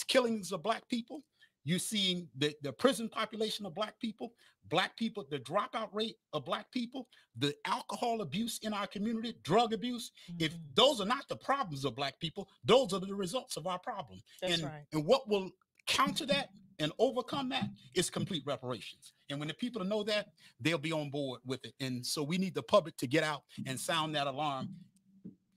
killings of Black people, you're seeing the prison population of Black people, the dropout rate of Black people, the alcohol abuse in our community, drug abuse. Mm-hmm. If those are not the problems of Black people, those are the results of our problem. That's right. And what will counter that and overcome that is complete reparations. And when the people know that, they'll be on board with it. And so we need the public to get out and sound that alarm.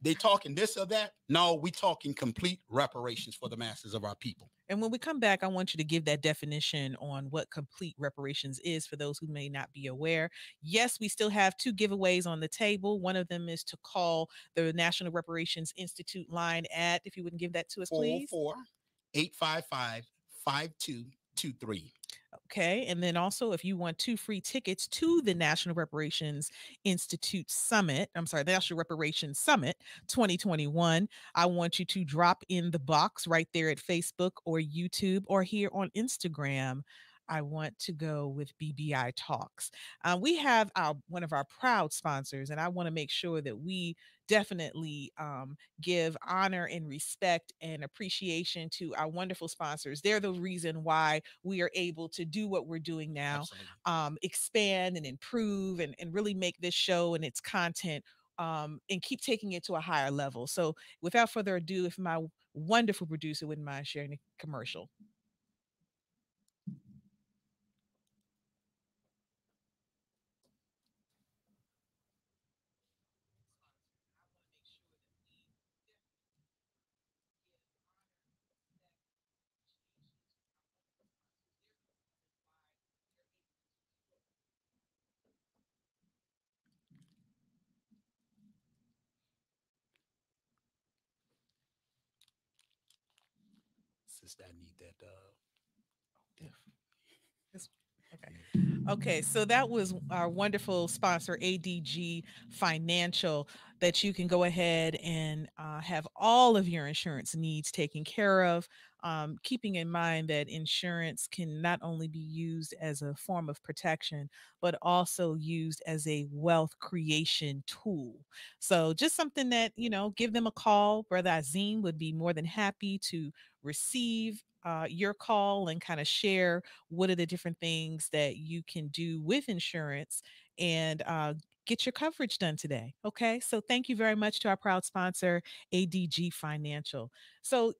They talking this or that? No, we talking complete reparations for the masses of our people. And when we come back, I want you to give that definition on what complete reparations is for those who may not be aware. Yes, we still have 2 giveaways on the table. One of them is to call the National Reparations Institute line at, if you wouldn't give that to us, please. 404-855-5223. Okay. And then also, if you want 2 free tickets to the National Reparations Institute Summit, the National Reparations Summit 2021, I want you to drop in the box right there at Facebook or YouTube or here on Instagram. I want to go with BBI Talks. We have one of our proud sponsors, and I want to make sure that we definitely give honor and respect and appreciation to our wonderful sponsors. They're the reason why we are able to do what we're doing now, expand and improve and really make this show and its content and keep taking it to a higher level. So without further ado, if my wonderful producer wouldn't mind sharing a commercial. I need that. Okay, so that was our wonderful sponsor, ADG Financial, that you can go ahead and have all of your insurance needs taken care of. Keeping in mind that insurance can not only be used as a form of protection, but also used as a wealth creation tool. So just something that, give them a call. Brother Azim would be more than happy to receive your call and kind of share what are the different things that you can do with insurance and get your coverage done today. Okay. So thank you very much to our proud sponsor, ADG Financial. So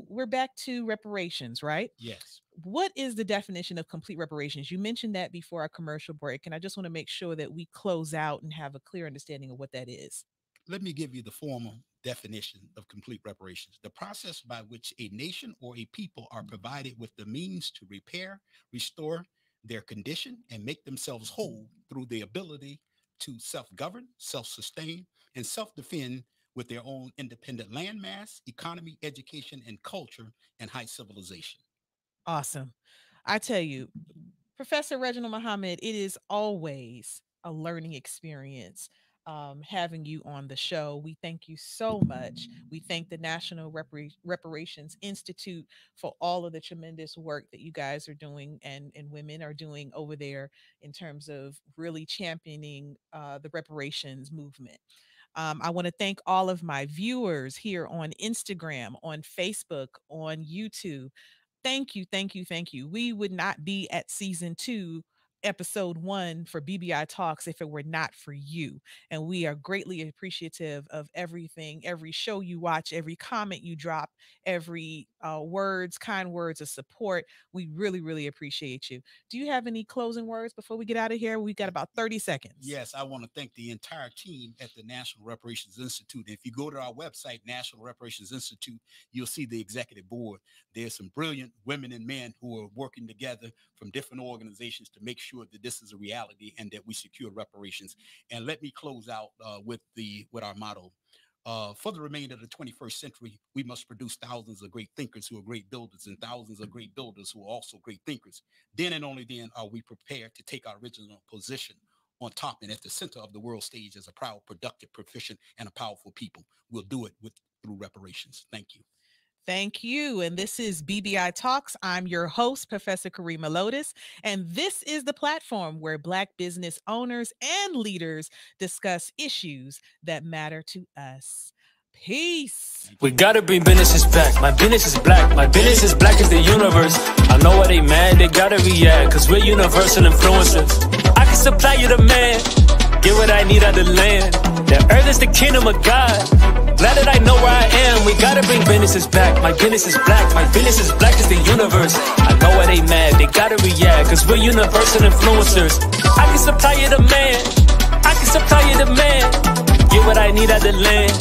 we're back to reparations, right? Yes. What is the definition of complete reparations? You mentioned that before our commercial break, and I just want to make sure that we close out and have a clear understanding of what that is. Let me give you the formal definition of complete reparations: the process by which a nation or a people are provided with the means to repair, restore their condition, and make themselves whole through the ability to self-govern, self-sustain, and self-defend with their own independent landmass, economy, education, and culture, and high civilization. Awesome. I tell you, Professor Reginald Muhammad, it is always a learning experience having you on the show. We thank you so much. We thank the National Reparations Institute for all of the tremendous work that you guys are doing and women are doing over there in terms of really championing the reparations movement. I want to thank all of my viewers here on Instagram, on Facebook, on YouTube. Thank you, thank you, thank you. We would not be at season 2, episode 1 for BBI Talks if it were not for you. And we are greatly appreciative of everything, every show you watch, every comment you drop, every kind words of support. We really, really appreciate you. Do you have any closing words before we get out of here? We've got about 30 seconds. Yes, I want to thank the entire team at the National Reparations Institute. If you go to our website, National Reparations Institute, you'll see the executive board. There's some brilliant women and men who are working together from different organizations to make sure that this is a reality and that we secure reparations. And let me close out with our motto. For the remainder of the 21st century, we must produce thousands of great thinkers who are great builders and thousands of great builders who are also great thinkers. Then and only then are we prepared to take our original position on top and at the center of the world stage as a proud, productive, proficient, and a powerful people. We'll do it through reparations. Thank you. Thank you. And this is BBI Talks. I'm your host, Professor KARRIEMAH LOTUS, and this is the platform where Black business owners and leaders discuss issues that matter to us. Peace. We gotta bring businesses back. My business is black. My business is black as the universe. I know why they mad. They gotta react, cause we're universal influencers. I can supply you the man. Get what I need out the land. The earth is the kingdom of God. Glad that I know where I am. We gotta bring businesses back. My business is black. My business is black as the universe. I know why they mad. They gotta react, cause we're universal influencers. I can supply you the man. I can supply you the man. Get what I need out the land.